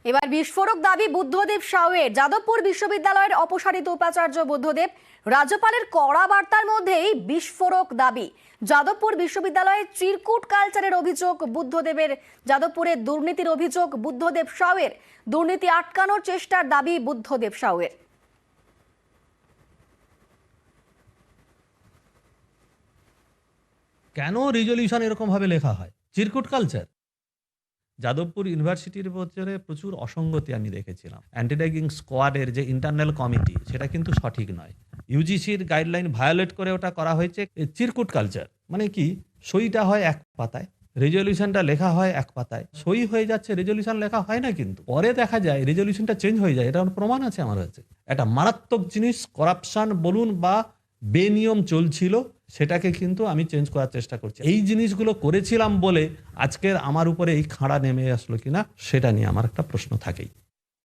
এবার বিস্ফোরক দাবি বুদ্ধদেব সাউয়ের। যাদবপুর বিশ্ববিদ্যালয়ের অপসারিত উপাচার্য বুদ্ধদেব, রাজ্যপালের কড়া বার্তার মধ্যেই বিস্ফোরক দাবি। যাদবপুর বিশ্ববিদ্যালয়ে চিরকুট কালচারের অভিযোগ বুদ্ধদেবের। যাদবপুরে দুর্নীতির অভিযোগ বুদ্ধদেব সাউয়ের। দুর্নীতি আটকানোর চেষ্টার দাবি বুদ্ধদেব সাউয়ের। কেন রিজলিউশন এরকম ভাবে লেখা হয়? চিরকুট কালচার। যাদবপুর ইউনিভার্সিটির ভেতরে প্রচুর অসঙ্গতি আমি দেখেছিলাম। অ্যান্টি র্যাগিং স্কোয়াডের যে ইন্টারনাল কমিটি, সেটা কিন্তু সঠিক নয়। ইউজিসির গাইডলাইন ভায়োলেট করে ওটা করা হয়েছে। চিরকুট কালচার মানে কি? সইটা হয় এক পাতায়, রেজলিউশনটা লেখা হয় এক পাতায়, সই হয়ে যাচ্ছে, রেজলিউশন লেখা হয় না। কিন্তু পরে দেখা যায় রেজলিউশনটা চেঞ্জ হয়ে যায়। এটা প্রমাণ আছে আমার কাছে। একটা মারাত্মক জিনিস, করাপশন বলুন বা বেনিয়ম চলছিল, সেটাকে কিন্তু আমি চেঞ্জ করার চেষ্টা করছি। এই জিনিসগুলো করেছিলাম বলে আজকের আমার উপরে এই খাড়া নেমে আসলো কিনা, সেটা নিয়ে আমার একটা প্রশ্ন থাকেই।